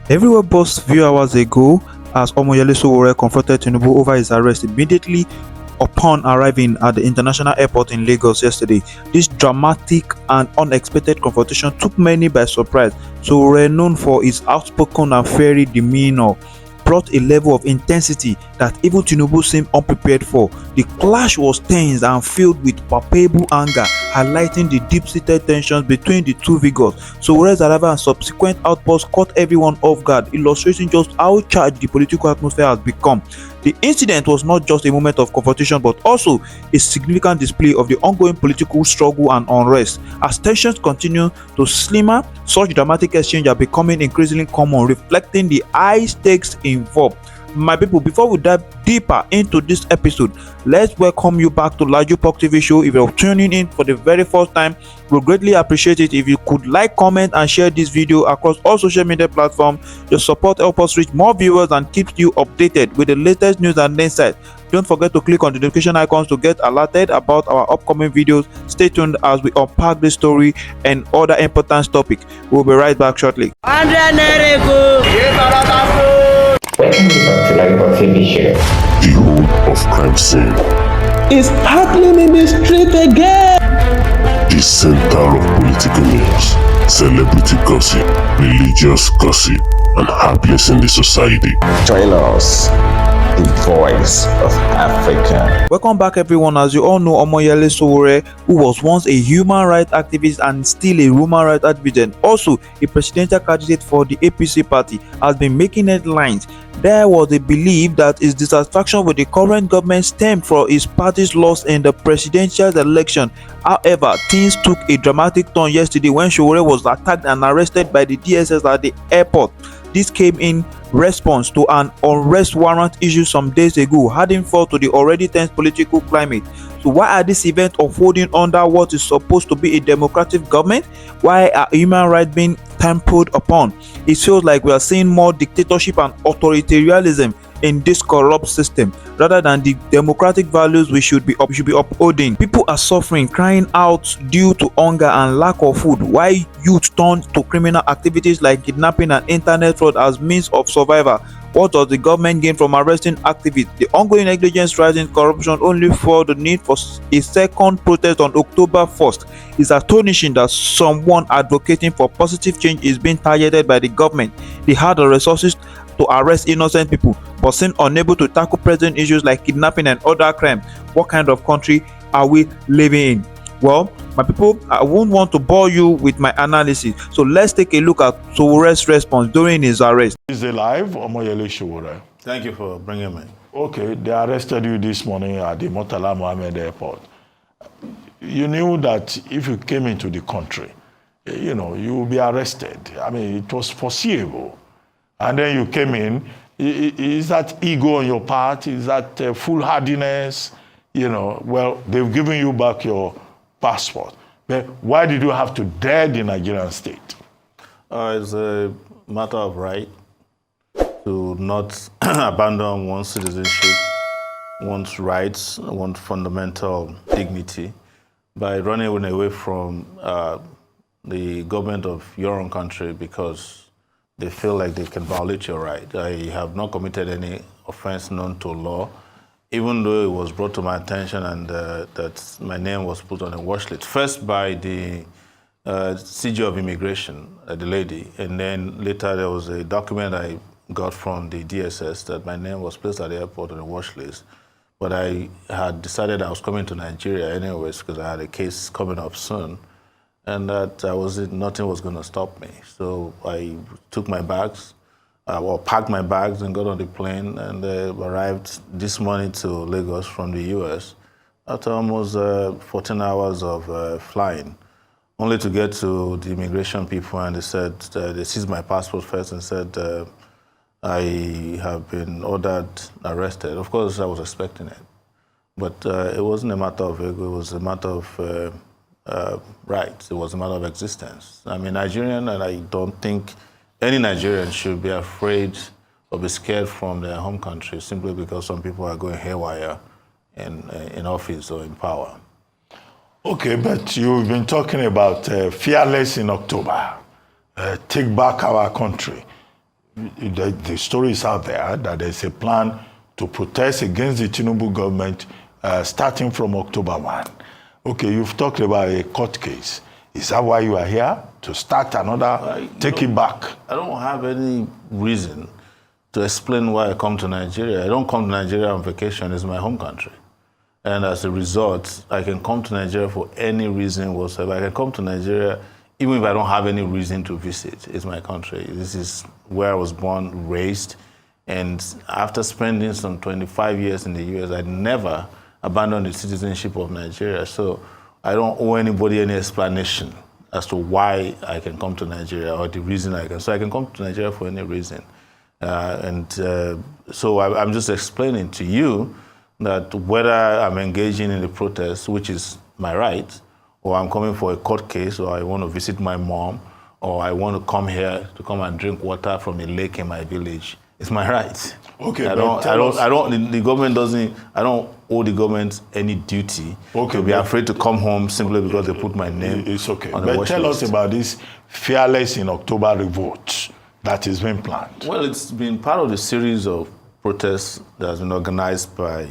Everywhere burst few hours ago as Sowore confronted Tinubu over his arrest immediately upon arriving at the international airport in Lagos yesterday. This dramatic and unexpected confrontation took many by surprise. Sowore, known for his outspoken and fiery demeanor, brought a level of intensity that even Tinubu seemed unprepared for. The clash was tense and filled with palpable anger, highlighting the deep-seated tensions between the two figures. Sowore's arrival and subsequent outbursts caught everyone off guard, illustrating just how charged the political atmosphere has become. The incident was not just a moment of confrontation but also a significant display of the ongoing political struggle and unrest. As tensions continue to simmer, such dramatic exchanges are becoming increasingly common, reflecting the high stakes involved. My people, before we dive deeper into this episode, let's welcome you back to Laju Pok TV show. If you're tuning in for the very first time, we'll greatly appreciate it if you could like, comment and share this video across all social media platforms. Your support helps us reach more viewers and keeps you updated with the latest news and insights. Don't forget to click on the notification icons to get alerted about our upcoming videos. Stay tuned as we unpack this story and other important topics. We'll be right back shortly. Welcome back to Lagos TV show. The whole of crime scene is happening in the street again. The center of political news, celebrity gossip, religious gossip, and happenings in the society. Join us, the voice of Africa. Welcome back everyone. As you all know, Sowore, who was once a human rights activist and still a human rights activist and also a presidential candidate for the APC party, has been making headlines. There was a belief that his dissatisfaction with the current government stemmed from his party's loss in the presidential election. However, things took a dramatic turn yesterday when Sowore was attacked and arrested by the DSS at the airport. This came in response to an arrest warrant issued some days ago, adding fuel to the already tense political climate. So why are these events unfolding under what is supposed to be a democratic government? Why are human rights being trampled upon? It feels like we are seeing more dictatorship and authoritarianism in this corrupt system rather than the democratic values we should be upholding. People are suffering, crying out due to hunger and lack of food, while youth turn to criminal activities like kidnapping and internet fraud as means of survival. What does the government gain from arresting activists? The ongoing negligence, rising corruption only for the need for a second protest on October 1st is astonishing that someone advocating for positive change is being targeted by the government. They had the resources to arrest innocent people but seem unable to tackle present issues like kidnapping and other crimes. What kind of country are we living in? Well, my people, I won't want to bore you with my analysis, so let's take a look at Sowore's response during his arrest. Is alive, Sowore? Thank you for bringing me. Okay, they arrested you this morning at the Murtala Mohammed Airport. You knew that if you came into the country, you will be arrested. I mean, it was foreseeable. And then you came in. Is that ego on your part? Is that foolhardiness? Well, they've given you back your passport. But why did you have to dare the Nigerian state? It's a matter of right to not abandon one's citizenship, one's rights, one's fundamental dignity by running away from the government of your own country because they feel like they can violate your right. I have not committed any offense known to law, even though it was brought to my attention and that my name was put on a watch list. First by the CG of Immigration, the lady, and then later there was a document I got from the DSS that my name was placed at the airport on a watch list. But I had decided I was coming to Nigeria anyways because I had a case coming up soon, and that nothing was going to stop me. So I took my bags, packed my bags and got on the plane and arrived this morning to Lagos from the US after almost 14 hours of flying, only to get to the immigration people and they said, they seized my passport first and said, I have been ordered arrested. Of course, I was expecting it, but it wasn't a matter of ego, it was a matter of rights. It was a matter of existence. I'm a Nigerian, and I don't think any Nigerian should be afraid or be scared from their home country simply because some people are going haywire in office or in power. Okay, but you've been talking about fearless in October, take back our country. the story is out there that there's a plan to protest against the Tinubu government starting from October 1. Okay, you've talked about a court case. Is that why you are here? To start another, take it back? I don't have any reason to explain why I come to Nigeria. I don't come to Nigeria on vacation. It's my home country. And as a result, I can come to Nigeria for any reason whatsoever. I can come to Nigeria even if I don't have any reason to visit. It's my country. This is where I was born, raised. And after spending some 25 years in the US, I never abandoned the citizenship of Nigeria. So I don't owe anybody any explanation as to why I can come to Nigeria or the reason I can. So I can come to Nigeria for any reason. So I'm just explaining to you that whether I'm engaging in the protest, which is my right, or I'm coming for a court case, or I want to visit my mom, or I want to come here to come and drink water from a lake in my village, it's my right. Okay, the government doesn't, I don't owe the government any duty to be afraid to come home simply because they put my name. It's okay. On the But tell us about this Fearless in October revolt that is being planned. Well, it's been part of the series of protests that has been organized by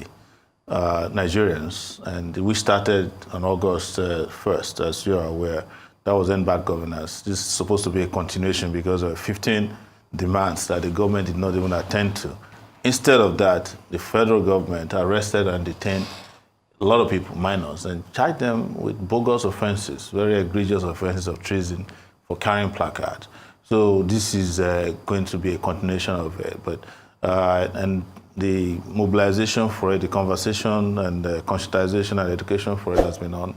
Nigerians, and we started on August 1st, as you are aware. That was ENDBADGOVERNANCE. This is supposed to be a continuation because of 15 demands that the government did not even attend to. Instead of that, the federal government arrested and detained a lot of people, minors, and charged them with bogus offenses, very egregious offenses of treason for carrying placards. So this is going to be a continuation of it. And the mobilization for it, the conversation and the conscientization and education for it has been on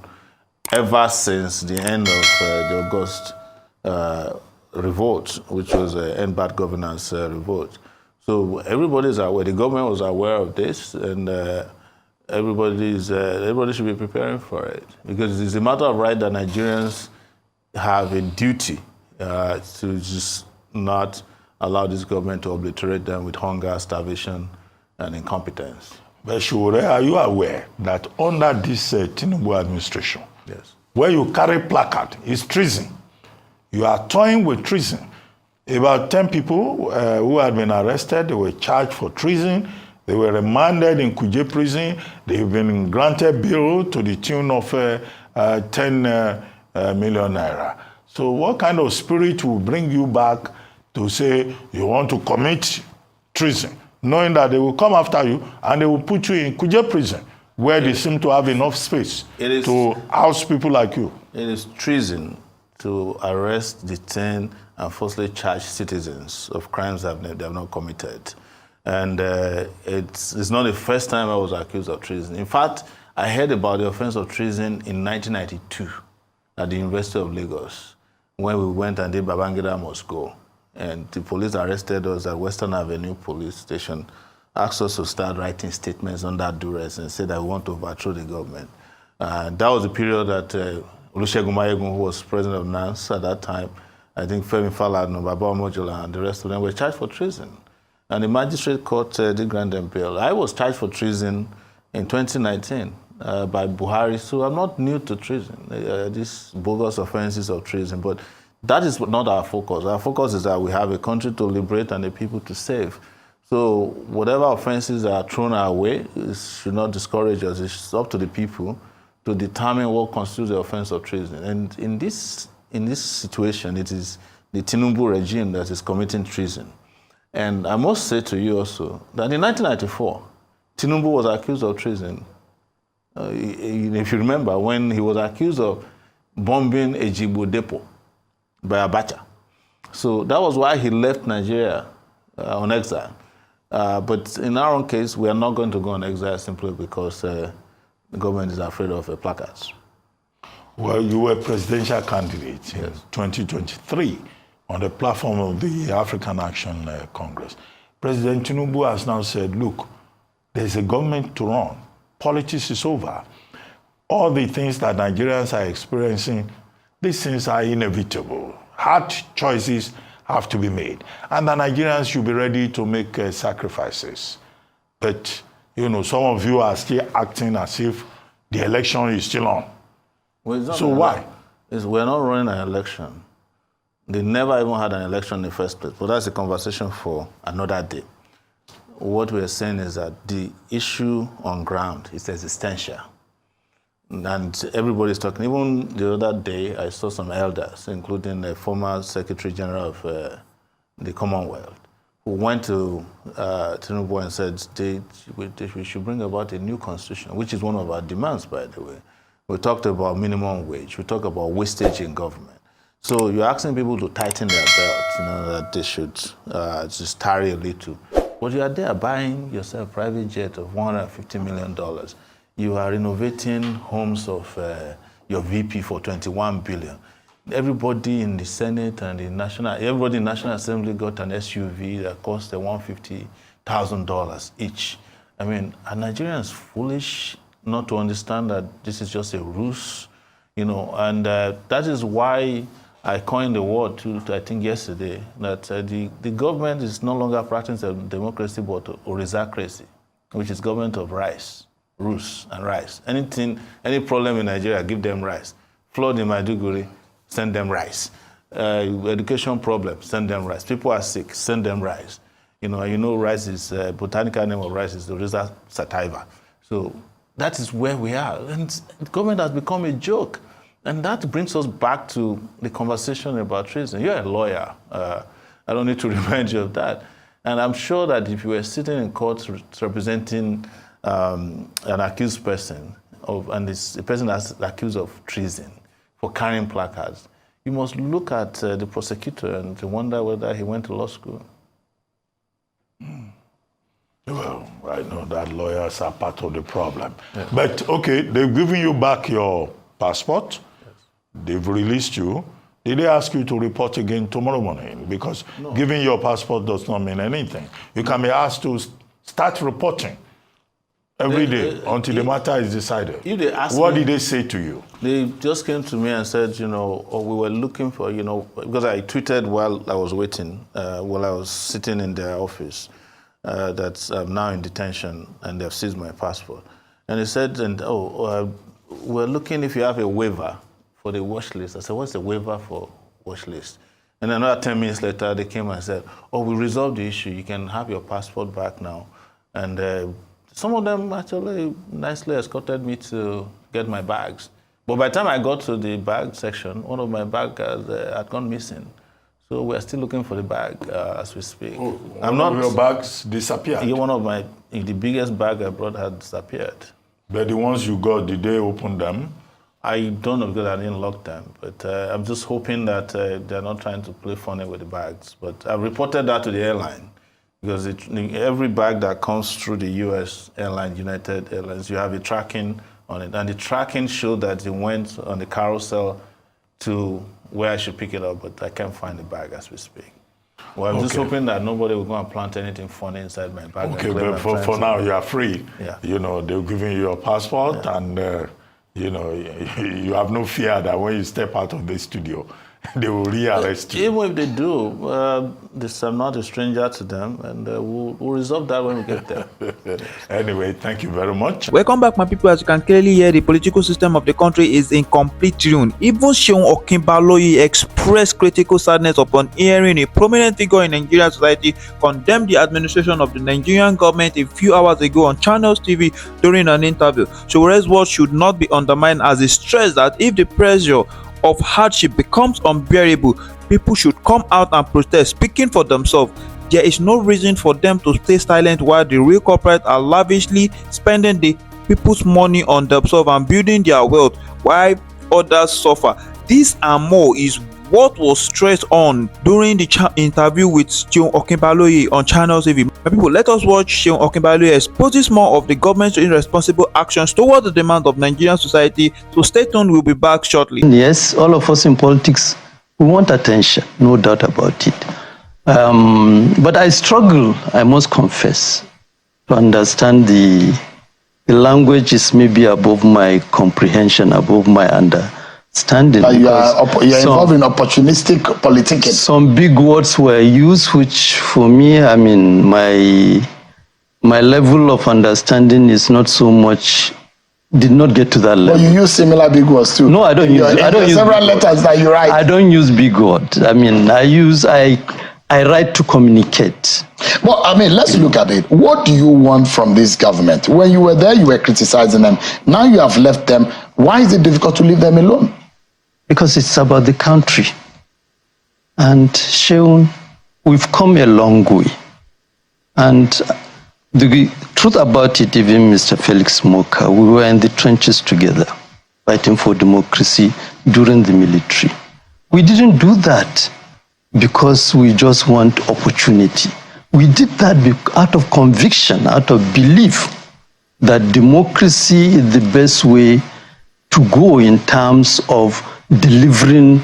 ever since the end of the August revolt, which was ENDBADGOVERNANCE revolt. So everybody's aware, the government was aware of this, and everybody should be preparing for it. Because it's a matter of right that Nigerians have a duty to just not allow this government to obliterate them with hunger, starvation, and incompetence. But Sowore, are you aware that under this Tinubu administration, yes, where you carry placard is treason? You are toying with treason. About 10 people who had been arrested, they were charged for treason. They were remanded in Kuje prison. They've been granted bail to the tune of 10 million naira. So what kind of spirit will bring you back to say you want to commit treason, knowing that they will come after you and they will put you in Kuje prison, where they seem to have enough space to house people like you? It is treason to arrest, detain, and falsely charge citizens of crimes they have not committed. And it's not the first time I was accused of treason. In fact, I heard about the offense of treason in 1992 at the University of Lagos, when we went and did Babangida Must Go. And the police arrested us at Western Avenue Police Station, asked us to start writing statements under duress and said that we want to overthrow the government. That was the period that Olusegun Mayegun, who was president of NANS at that time, I think Femi Falana, Baba Omojola, and the rest of them were charged for treason. And the magistrate court did grant them bail. I was charged for treason in 2019 by Buhari, so I'm not new to treason, these bogus offenses of treason. But that is not our focus. Our focus is that we have a country to liberate and a people to save. So whatever offenses are thrown our way, it should not discourage us. It's up to the people to determine what constitutes the offense of treason. And in this situation, it is the Tinubu regime that is committing treason. And I must say to you also that in 1994, Tinubu was accused of treason. If you remember, when he was accused of bombing a Ejigbo depot by Abacha. So that was why he left Nigeria on exile. But in our own case, we are not going to go on exile simply because the government is afraid of placards. Well, you were presidential candidate in 2023 on the platform of the African Action Congress. President Tinubu has now said, look, there's a government to run. Politics is over. All the things that Nigerians are experiencing, these things are inevitable. Hard choices have to be made. And the Nigerians should be ready to make sacrifices. But, you know, some of you are still acting as if the election is still on. Well, so why? We're not running an election. They never even had an election in the first place. But that's a conversation for another day. What we're saying is that the issue on ground is existential. And everybody's talking. Even the other day, I saw some elders, including the former Secretary General of the Commonwealth, who went to Tinubu and said we should bring about a new constitution, which is one of our demands, by the way. We talked about minimum wage. We talked about wastage in government. So you're asking people to tighten their belts, that they should just tarry a little. But you are there buying yourself a private jet of $150 million. You are renovating homes of your VP for $21 billion. Everybody in the Senate and everybody in the National Assembly got an SUV that cost $150,000 each. I mean, are Nigerians foolish not to understand that this is just a ruse? And that is why I coined the word, I think yesterday, that the government is no longer practicing democracy but orisacracy, which is government of rice, ruse and rice. Any problem in Nigeria, give them rice. Flood in Maiduguri, send them rice. Education problem, send them rice. People are sick, send them rice. Rice is, botanical name of rice is the Rhiza sativa. So that is where we are. And the government has become a joke. And that brings us back to the conversation about treason. You're a lawyer. I don't need to remind you of that. And I'm sure that if you were sitting in court representing an accused person, and the person that's accused of treason for carrying placards, you must look at the prosecutor and wonder whether he went to law school. Well, I know that lawyers are part of the problem. Yeah. But, okay, they've given you back your passport. They've released you. Did they ask you to report again tomorrow morning? Because giving your passport does not mean anything. You can be asked to start reporting every day until the matter is decided. What did they say to you? They just came to me and said, we were looking for, because I tweeted while I was waiting, while I was sitting in their office, that I'm now in detention and they've seized my passport. And they said, we're looking if you have a waiver for the watch list. I said, what's the waiver for watch list? And another 10 minutes later, they came and said, we resolved the issue. You can have your passport back now. And some of them actually nicely escorted me to get my bags. But by the time I got to the bag section, one of my bags had gone missing. So we're still looking for the bag as we speak. One of your bags disappeared? Yeah, the biggest bag I brought had disappeared. But the ones you got, did they open them? I don't know because I didn't lock them, but I'm just hoping that they're not trying to play funny with the bags. But I've reported that to the airline because every bag that comes through the U.S. airline, United Airlines, you have a tracking on it. And the tracking showed that it went on the carousel to where I should pick it up, but I can't find the bag as we speak. Well, I'm just hoping that nobody will go and plant anything funny inside my bag. Okay, but for now, you are free. Yeah. They're giving you your passport and... you have no fear that when you step out of the studio, they will rearrest you. Even if they do, I'm not a stranger to them, and we'll resolve that when we get there. Anyway, thank you very much. Welcome back, my people. As you can clearly hear, the political system of the country is in complete ruin. Even Seun Okinbaloye expressed critical sadness upon hearing a prominent figure in Nigerian society condemn the administration of the Nigerian government a few hours ago on Channels TV during an interview. Sowore's words should not be undermined, as he stressed that if the pressure of hardship becomes unbearable, people should come out and protest, speaking for themselves. There is no reason for them to stay silent while the real corporates are lavishly spending the people's money on themselves and building their wealth while others suffer. This and more is what was stressed on during the interview with Seun Okinbaloye on Channels TV. My people, let us watch Seun Okinbaloye exposes more of the government's irresponsible actions toward the demand of Nigerian society. So stay tuned, we'll be back shortly. Yes, all of us in politics, we want attention, no doubt about it. But I struggle, I must confess, to understand the language is maybe above my comprehension, above my understanding. You're involved in opportunistic politicking. Some big words were used, which for me, I mean, my level of understanding is not so much did not get to that level. But you use similar big words too. No, I don't use. I don't use several letters that you write. I don't use big words. I mean, I write to communicate. Well, I mean, let's look at it. What do you want from this government? When you were there, you were criticizing them. Now you have left them. Why is it difficult to leave them alone? Because it's about the country. And Sheun, we've come a long way. And the truth about it, even Mr. Felix Moka, we were in the trenches together, fighting for democracy during the military. We didn't do that because we just want opportunity. We did that out of conviction, out of belief that democracy is the best way to go in terms of delivering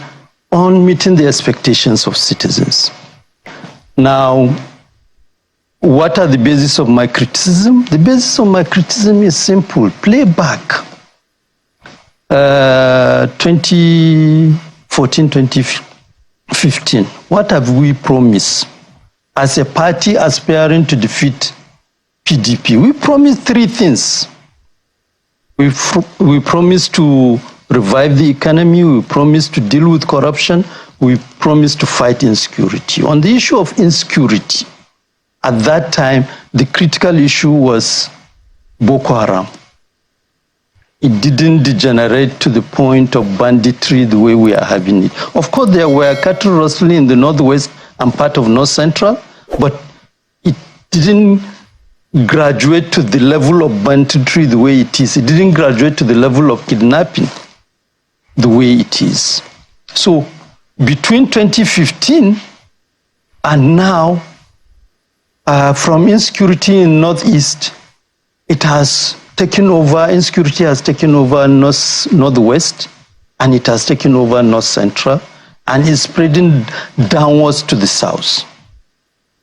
on meeting the expectations of citizens. Now, what are the basis of my criticism? The basis of my criticism is simple. Play back 2014, 2015. What have we promised as a party aspiring to defeat PDP? We promised three things. We promised to revive the economy. We promised to deal with corruption. We promised to fight insecurity. On the issue of insecurity, at that time, the critical issue was Boko Haram. It didn't degenerate to the point of banditry the way we are having it. Of course, there were cattle rustling in the northwest and part of north central, but it didn't graduate to the level of banditry the way it is. It didn't graduate to the level of kidnapping the way it is. So between 2015 and now, from insecurity in northeast, it has taken over, insecurity has taken over northwest, and it has taken over north central, and is spreading downwards to the south.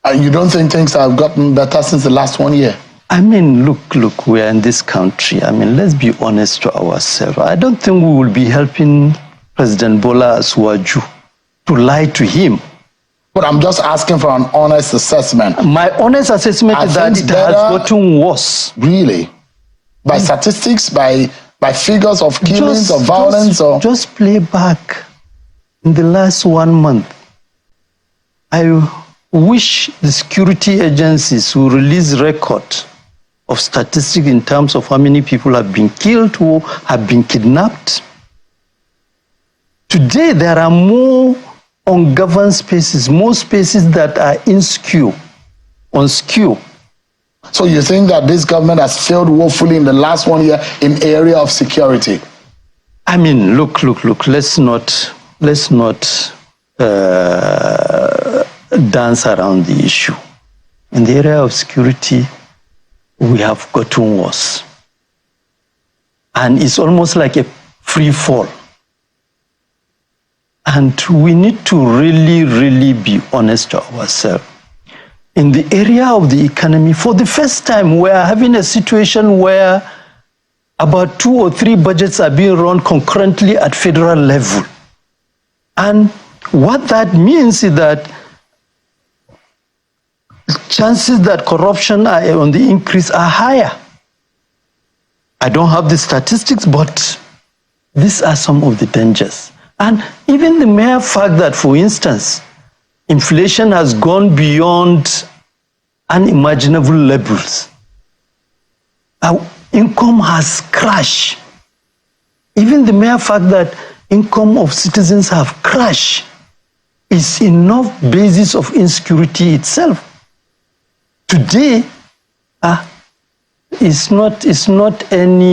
And you don't think things have gotten better since the last 1 year? I mean, look, we are in this country. I mean, let's be honest to ourselves. I don't think we will be helping President Bola Ahmed to lie to him. But I'm just asking for an honest assessment. My honest assessment is that it has gotten worse. Really? By statistics, by figures of killings or violence? Just play back in the last 1 month. I wish the security agencies will release record of statistics in terms of how many people have been killed or have been kidnapped. Today, there are more ungoverned spaces, more spaces that are insecure, unsecure. So you think that this government has failed woefully in the last 1 year in area of security? I mean, look, let's not dance around the issue. In the area of security, we have gotten worse. And it's almost like a free fall. And we need to really be honest to ourselves. In the area of the economy, for the first time, we are having a situation where about 2 or 3 budgets are being run concurrently at federal level. And what that means is that chances that corruption are on the increase are higher. I don't have the statistics, but these are some of the dangers. And even the mere fact that, for instance, inflation has gone beyond unimaginable levels. Our income has crashed. Even the mere fact that income of citizens have crashed is enough basis of insecurity itself. Today, it's not any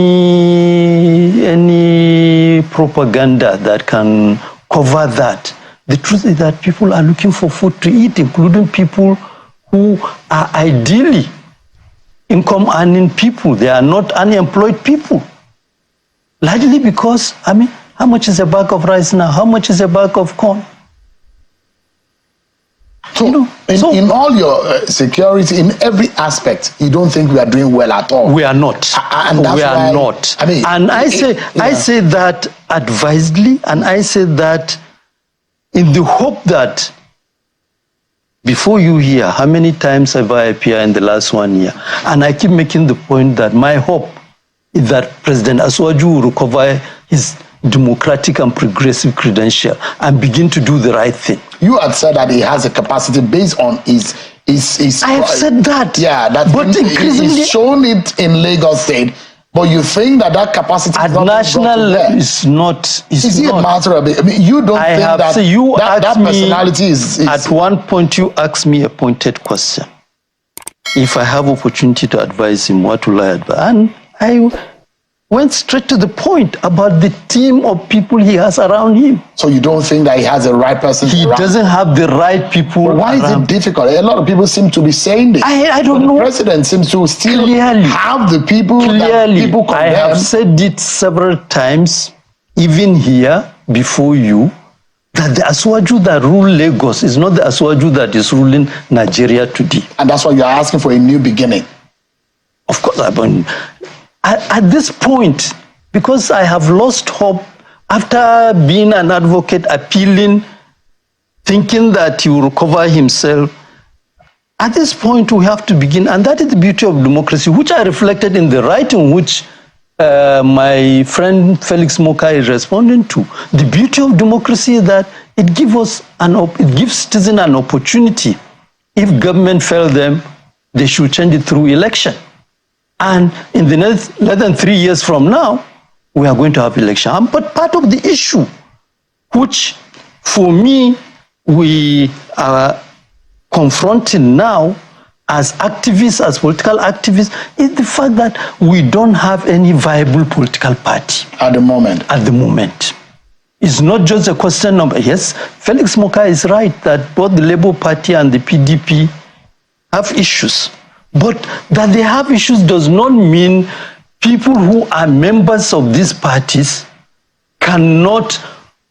propaganda that can cover that. The truth is that people are looking for food to eat, including people who are ideally income-earning people. They are not unemployed people. Largely because, I mean, how much is a bag of rice now? How much is a bag of corn? So, in all your security, in every aspect, you don't think we are doing well at all? We are not. And that's we are why, not. I mean, and I say that advisedly, and I say that in the hope that before you hear, how many times have I appeared in the last 1 year? And I keep making the point that my hope is that President Asuwaju will recover his democratic and progressive credential and begin to do the right thing. You had said that he has a capacity based on his I have said that. Yeah, that but increasingly, he's shown it in Lagos State. But you think that capacity at national level is not. Is it a matter of? I mean, you don't think that that personality is. At one point, you asked me a pointed question. If I have opportunity to advise him, what will I advise? And I went straight to the point about the team of people he has around him. So you don't think that he has the right person? He doesn't have the right people. But why is it difficult? A lot of people seem to be saying this. I don't know. The president seems to still clearly have the people that people condemn. I have said it several times, even here before you, that the Asuwaju that rule Lagos is not the Asuwaju that is ruling Nigeria today. And that's why you're asking for a new beginning. Of course, at this point, because I have lost hope after being an advocate, appealing, thinking that he will recover himself. At this point, we have to begin, and that is the beauty of democracy, which I reflected in the writing which my friend Felix Moka is responding to. The beauty of democracy is that it gives citizens an opportunity. If government fails them, they should change it through election. And in the next less than 3 years from now, we are going to have election. But part of the issue, which for me, we are confronting now as activists, as political activists, is the fact that we don't have any viable political party. At the moment. At the moment. It's not just a question of, yes, Felix Moka is right that both the Labour Party and the PDP have issues. But that they have issues does not mean people who are members of these parties cannot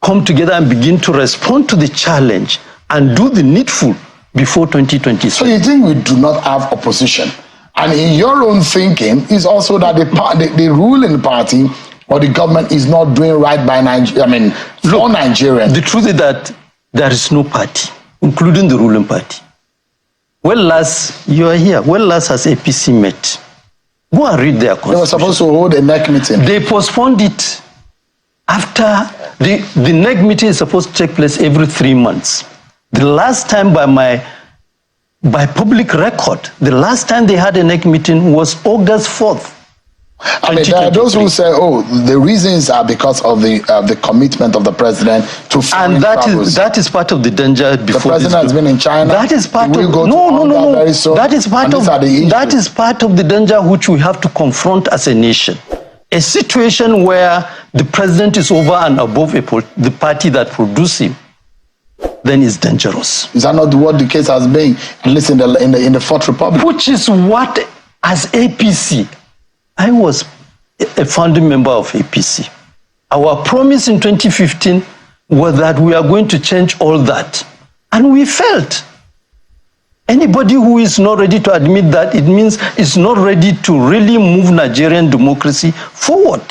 come together and begin to respond to the challenge and do the needful before 2026. So you think we do not have opposition? And in your own thinking is also that the ruling party or the government is not doing right by Nigeria, for Nigerians. The truth is that there is no party, including the ruling party. When last you are here, when last has APC met? Go and read their constitution. They were supposed to hold a NEC meeting. They postponed it after the NEC meeting is supposed to take place every 3 months. The last time by public record, the last time they had a NEC meeting was August 4th. There are those who say, the reasons are because of the commitment of the president to foreign and travels. that is part of the danger before the president has been in China. That is part of no. Very soon, that is part of the danger which we have to confront as a nation. A situation where the president is over and above the party that produced him, then is dangerous. Is that not what the case has been, at least in the Fourth Republic? Which is what, as APC, I was a founding member of APC. Our promise in 2015 was that we are going to change all that. And we failed. Anybody who is not ready to admit that, it means it's not ready to really move Nigerian democracy forward.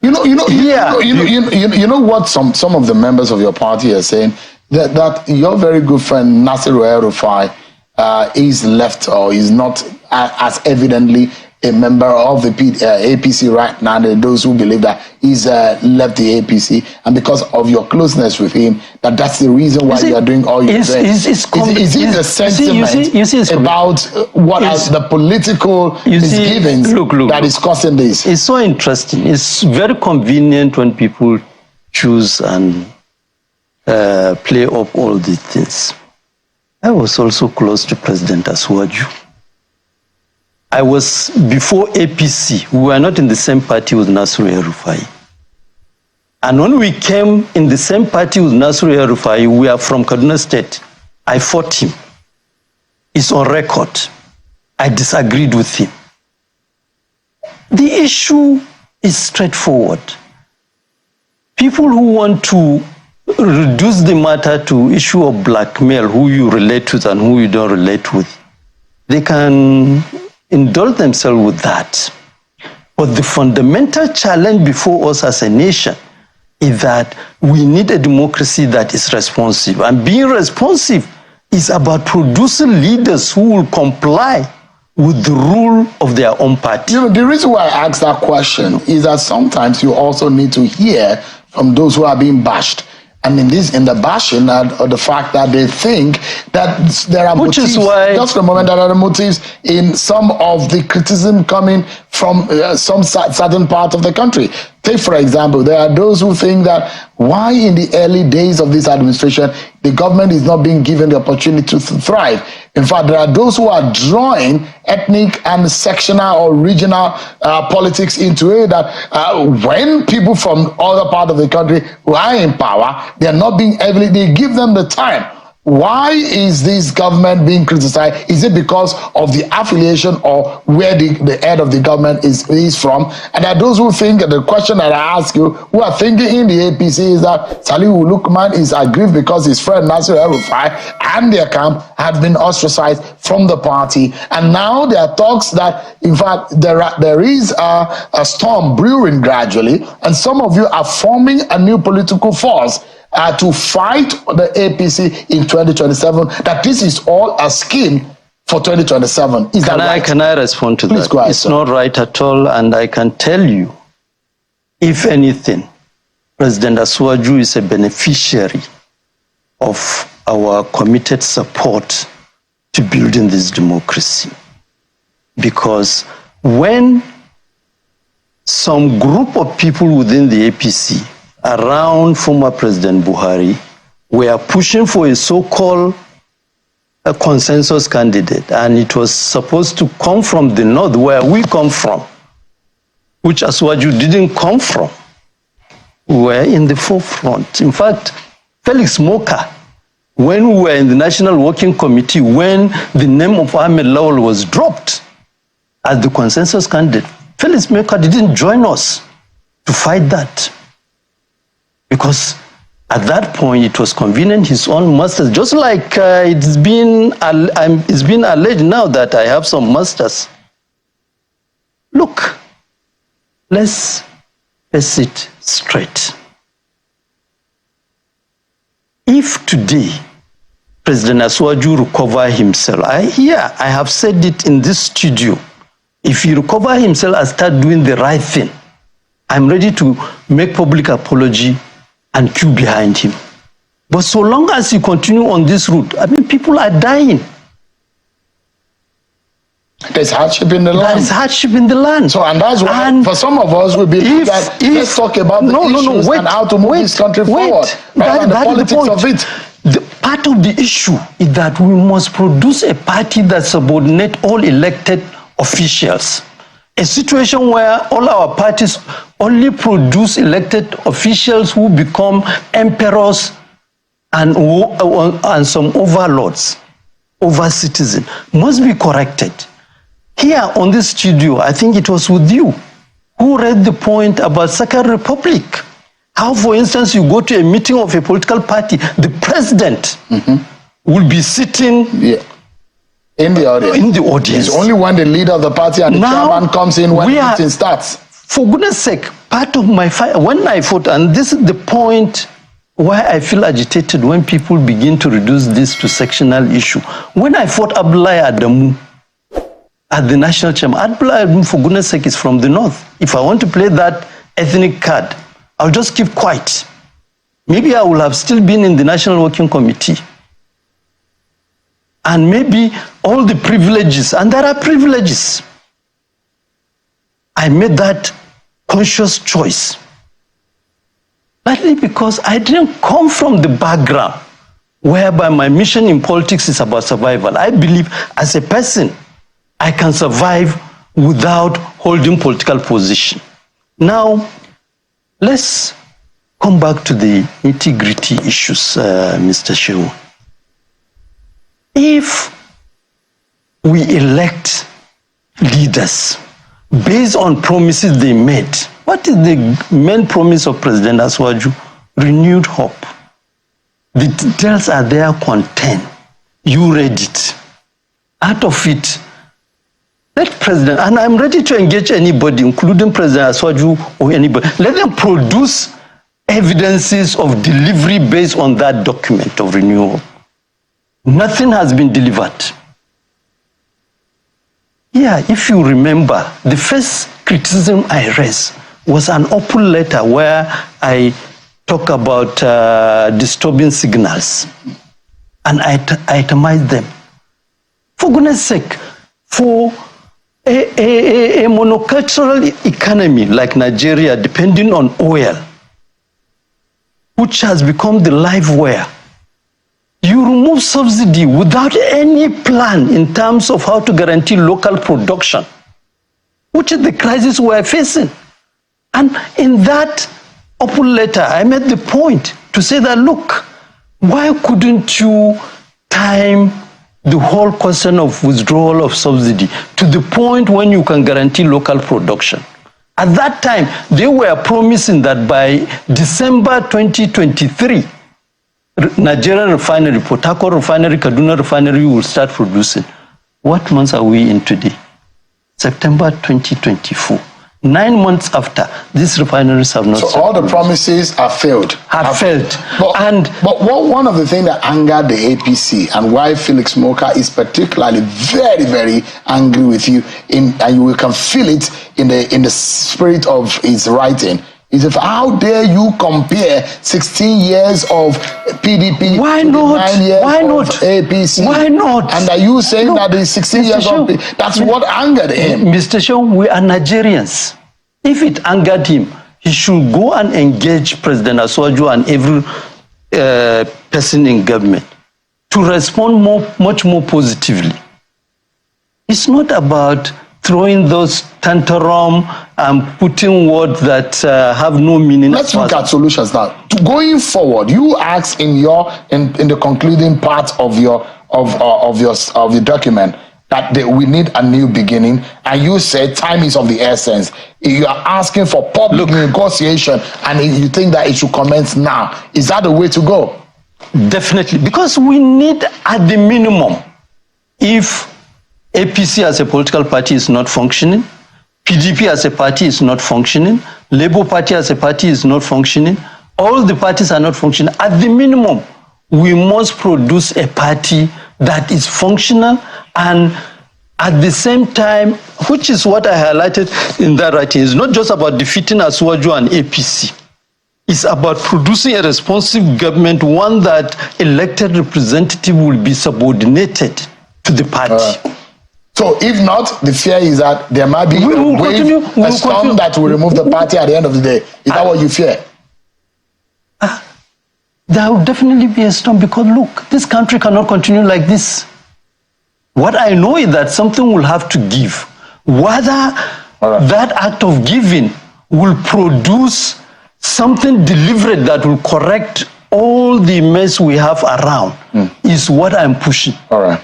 You know what some of the members of your party are saying? That your very good friend Nasiru El-Rufai is left or is not as evidently a member of the APC right now. Those who believe that he's left the APC, and because of your closeness with him, that's the reason why you are doing all you're doing. Is it the sentiment about what are the political misgivings that is causing this? It's so interesting. It's very convenient when people choose and play up all these things. I was also close to President Asuwaju. I was before APC. We were not in the same party with Nasiru El-Rufai. And when we came in the same party with Nasiru El-Rufai, we are from Kaduna State. I fought him. It's on record. I disagreed with him. The issue is straightforward. People who want to reduce the matter to issue of blackmail, who you relate with and who you don't relate with, they can indulge themselves with that. But the fundamental challenge before us as a nation is that we need a democracy that is responsive. And being responsive is about producing leaders who will comply with the rule of their own party. You know, the reason why I ask that question is that sometimes you also need to hear from those who are being bashed. And in the bashing, the fact that they think that there are Which motives, is why, just the moment there are motives in some of the criticism coming from some certain part of the country. Take, for example, there are those who think that why in the early days of this administration, the government is not being given the opportunity to thrive. In fact, there are those who are drawing ethnic and sectional or regional politics into it, that when people from other part of the country who are in power, they are not being able, they give them the time. Why is this government being criticized? Is it because of the affiliation or where the head of the government is from? And there are those who think, the question that I ask you, who are thinking in the APC is that Salihu Lukman is aggrieved because his friend Nasir El-Rufai and their camp have been ostracized from the party. And now there are talks that, in fact, there is a storm brewing gradually, and some of you are forming a new political force to fight the APC in 2027, that this is all a scheme for 2027. Is that right? Can I respond to Please that? Go ahead, it's sir. not right at all, and I can tell you, if anything, President Asuwaju is a beneficiary of our committed support to building this democracy. Because when some group of people within the APC around former President Buhari were pushing for a so-called consensus candidate, and it was supposed to come from the north, where we come from, which Asuwaju didn't come from, were in the forefront. In fact, Felix Moka, when we were in the National Working Committee, when the name of Ahmed Lawal was dropped as the consensus candidate, Felix Moka didn't join us to fight that. Because at that point, it was convenient his own masters, just like it's been alleged now that I have some masters. Look, let's face it straight. If today President Asuwaju recover himself, I have said it in this studio, if he recover himself and start doing the right thing, I'm ready to make public apology and queue behind him. But so long as you continue on this route, I mean, people are dying. There's hardship in the land. There is hardship in the land. So, and that's why, for some of us, we believe that let's talk about the issues and how to move this country forward, rather than the politics of it. The part of the issue is that we must produce a party that subordinates all elected officials. A situation where all our parties only produce elected officials who become emperors and some overlords over citizens must be corrected. Here on this studio, I think it was with you, who read the point about Second Republic. How, for instance, you go to a meeting of a political party, the president will be sitting in the audience. In the audience. It's only when the leader of the party and the chairman comes in when the meeting starts. For goodness sake, part of my fight, when I fought, and this is the point why I feel agitated when people begin to reduce this to sectional issue. When I fought Abdullahi Adamu at the national chairman, Abdullahi Adamu, for goodness sake, is from the north. If I want to play that ethnic card, I'll just keep quiet. Maybe I will have still been in the National Working Committee. And maybe all the privileges, and there are privileges. I made that conscious choice. Partly because I didn't come from the background whereby my mission in politics is about survival. I believe as a person, I can survive without holding political position. Now, let's come back to the nitty-gritty issues, Mr. Shehu. If we elect leaders based on promises they made, what is the main promise of President Asuwaju? Renewed hope. The details are there contained. You read it. Out of it, let President, and I'm ready to engage anybody, including President Asuwaju or anybody, let them produce evidences of delivery based on that document of renewal. Nothing has been delivered. Yeah, if you remember, the first criticism I raised was an open letter where I talk about disturbing signals, and I itemized them. For goodness sake, for a monocultural economy like Nigeria, depending on oil, which has become the live wire, you remove subsidy without any plan in terms of how to guarantee local production, which is the crisis we are facing. And in that open letter, I made the point to say that, look, why couldn't you time the whole question of withdrawal of subsidy to the point when you can guarantee local production? At that time, they were promising that by December 2023, Nigerian refinery, Port Harcourt refinery, Kaduna refinery will start producing. What months are we in today? September 2024. 9 months after, these refineries have not. So all the promises have failed. Have failed. But one of the things that angered the APC and why Felix Moka is particularly very, very angry with you, and you can feel it in the spirit of his writing, is if how dare you compare 16 years of PDP why to not? 9 years Why of not? APC? Why not? And are you saying that the 16 years of that's what angered him? Mr. Shaw, we are Nigerians. If it angered him, he should go and engage President Asuwaju and every person in government to respond much more positively. It's not about throwing those tantrum and putting words that have no meaning. Let's look at solutions now. Going forward, you ask in the concluding part of your document that we need a new beginning, and you said time is of the essence. You are asking for public negotiation, and you think that it should commence now. Is that the way to go? Definitely, because we need at the minimum, if APC as a political party is not functioning, PDP as a party is not functioning, Labour Party as a party is not functioning, all the parties are not functioning. At the minimum, we must produce a party that is functional, and at the same time, which is what I highlighted in that writing, it's not just about defeating Asuwaju and APC. It's about producing a responsive government, one that elected representative will be subordinated to the party. So if not, the fear is that there might be a storm that will remove the party at the end of the day. Is that what you fear? There will definitely be a storm, because look, this country cannot continue like this. What I know is that something will have to give. Whether that act of giving will produce something deliberate that will correct all the mess we have around is what I'm pushing. All right.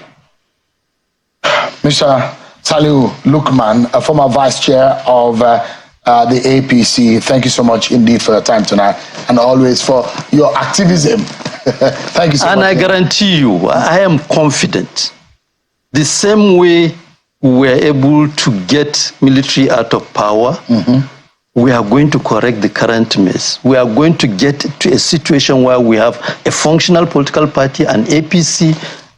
Mr. Saliu Lukman, a former vice chair of the APC, thank you so much indeed for your time tonight, and always for your activism. Thank you so much. And I guarantee you, I am confident, the same way we were able to get military out of power, we are going to correct the current mess. We are going to get to a situation where we have a functional political party, and APC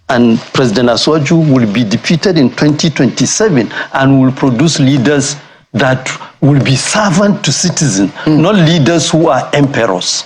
and President Asuwaju will be defeated in 2027 and will produce leaders that will be servant to citizens, not leaders who are emperors.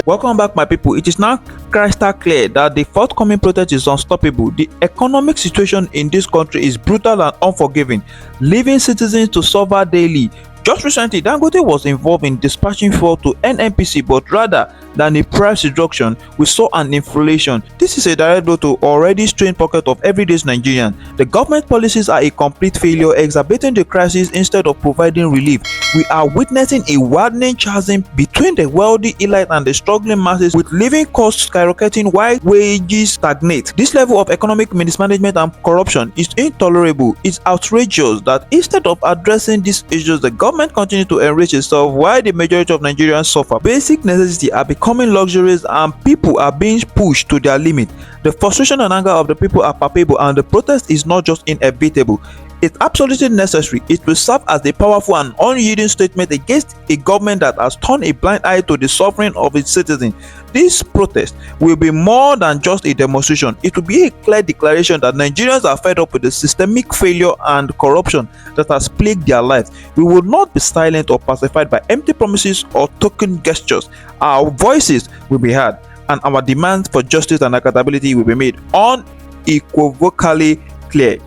Welcome back, my people. It is now crystal clear that the forthcoming protest is unstoppable. The economic situation in this country is brutal and unforgiving, leaving citizens to suffer daily. Just recently, Dangote was involved in dispatching fuel to NNPC, but rather than a price reduction, we saw an inflation. This is a direct blow to already strained pocket of everyday Nigerians. The government policies are a complete failure, exacerbating the crisis instead of providing relief. We are witnessing a widening chasm between the wealthy elite and the struggling masses, with living costs skyrocketing while wages stagnate. This level of economic mismanagement and corruption is intolerable. It's outrageous that instead of addressing these issues, the government continues to enrich itself while the majority of Nigerians suffer. Basic necessities are becoming luxuries and people are being pushed to their limit. The frustration and anger of the people are palpable, and the protest is not just inevitable, it's absolutely necessary. It will serve as a powerful and unyielding statement against a government that has turned a blind eye to the suffering of its citizens. This protest will be more than just a demonstration. It will be a clear declaration that Nigerians are fed up with the systemic failure and corruption that has plagued their lives. We will not be silent or pacified by empty promises or token gestures. Our voices will be heard, and our demands for justice and accountability will be made unequivocally clear.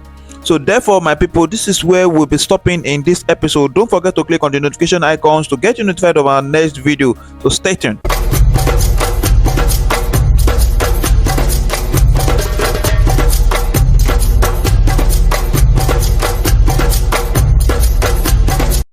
So therefore, my people, this is where we'll be stopping in this episode. Don't forget to click on the notification icons to get you notified of our next video. So stay tuned.